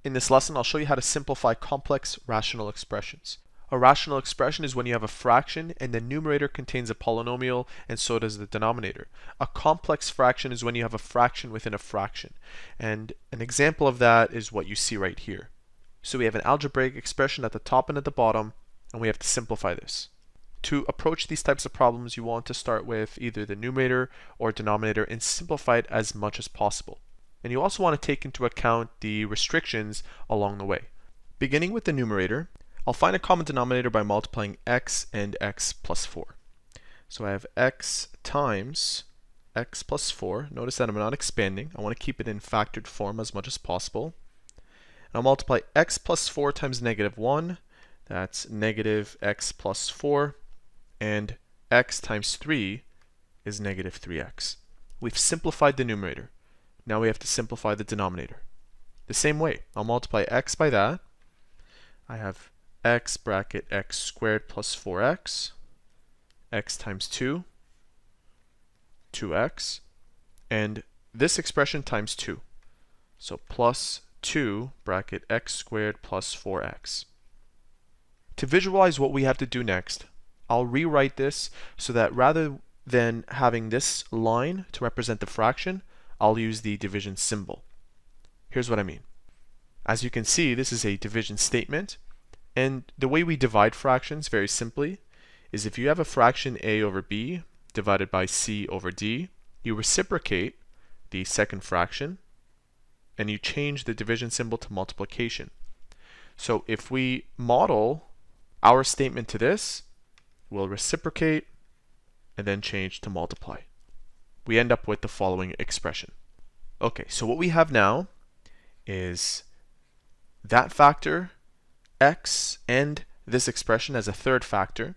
In this lesson, I'll show you how to simplify complex rational expressions. A rational expression is when you have a fraction and the numerator contains a polynomial and so does the denominator. A complex fraction is when you have a fraction within a fraction. And an example of that is what you see right here. So we have an algebraic expression at the top and at the bottom, and we have to simplify this. To approach these types of problems, you want to start with either the numerator or denominator and simplify it as much as possible. And you also want to take into account the restrictions along the way. Beginning with the numerator, I'll find a common denominator by multiplying x and x plus 4. So I have x times x plus 4. Notice that I'm not expanding. I want to keep it in factored form as much as possible. And I'll multiply x plus 4 times negative 1. That's negative x plus 4. And x times 3 is negative 3x. We've simplified the numerator. Now we have to simplify the denominator. The same way, I'll multiply x by that. I have x bracket x squared plus 4x, x times 2, 2x, and this expression times 2. So plus 2 bracket x squared plus 4x. To visualize what we have to do next, I'll rewrite this so that rather than having this line to represent the fraction, I'll use the division symbol. Here's what I mean. As you can see, this is a division statement. And the way we divide fractions, very simply, is if you have a fraction a over b divided by c over d, you reciprocate the second fraction, and you change the division symbol to multiplication. So if we model our statement to this, we'll reciprocate and then change to multiply. We end up with the following expression. Okay, so what we have now is that factor, x, and this expression as a third factor,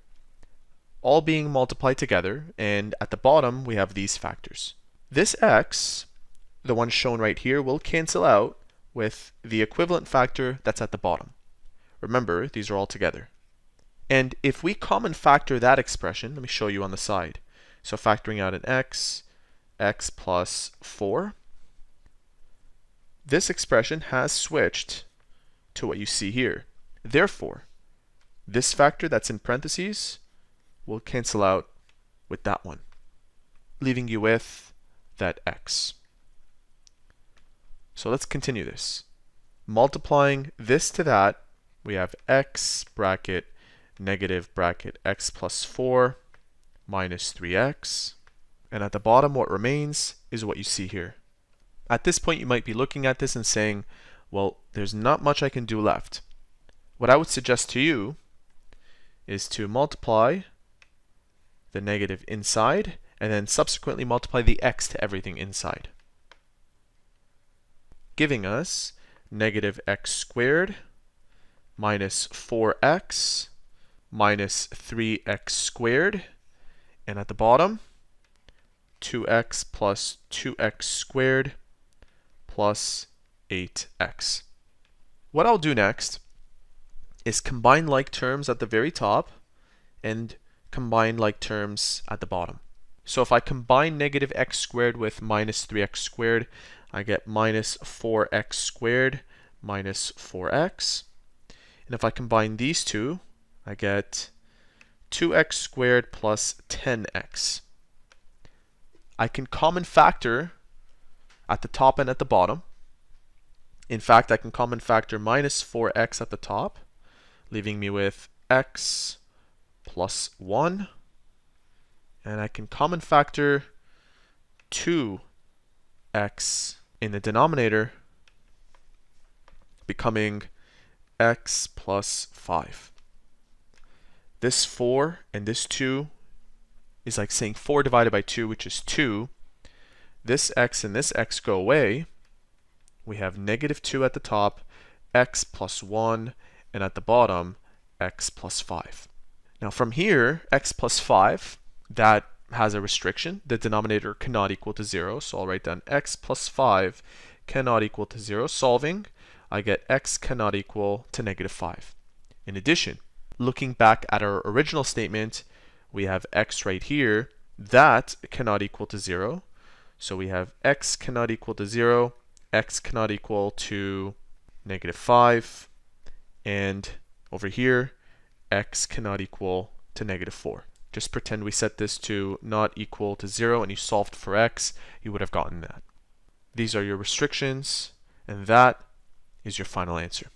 all being multiplied together, and at the bottom we have these factors. This x, the one shown right here, will cancel out with the equivalent factor that's at the bottom. Remember, these are all together. And if we common factor that expression, let me show you on the side. So factoring out an x, x plus 4, this expression has switched to what you see here. Therefore, this factor that's in parentheses will cancel out with that one, leaving you with that x. So let's continue this. Multiplying this to that, we have x bracket negative bracket x plus 4 minus 3x. And at the bottom, what remains is what you see here. At this point, you might be looking at this and saying, well, there's not much I can do left. What I would suggest to you is to multiply the negative inside and then subsequently multiply the x to everything inside, giving us negative x squared minus 4x minus 3x squared, and at the bottom 2x plus 2x squared plus 8x. What I'll do next is combine like terms at the very top and combine like terms at the bottom. So if I combine negative x squared with minus 3x squared, I get minus 4x squared minus 4x. And if I combine these two, I get 2x squared plus 10x. I can common factor at the top and at the bottom. In fact, I can common factor minus 4x at the top, leaving me with x plus 1. And I can common factor 2x in the denominator, becoming x plus 5. This 4 and this 2 is like saying 4 divided by 2, which is 2. This x and this x go away. We have negative 2 at the top, x plus 1, and at the bottom, x plus 5. Now from here, x plus 5, that has a restriction. The denominator cannot equal to 0, so I'll write down x plus 5 cannot equal to 0. Solving, I get x cannot equal to negative 5. In addition, looking back at our original statement, we have x right here. That cannot equal to 0. So we have x cannot equal to 0, x cannot equal to negative 5, and over here, x cannot equal to negative 4. Just pretend we set this to not equal to 0 and you solved for x, you would have gotten that. These are your restrictions, and that is your final answer.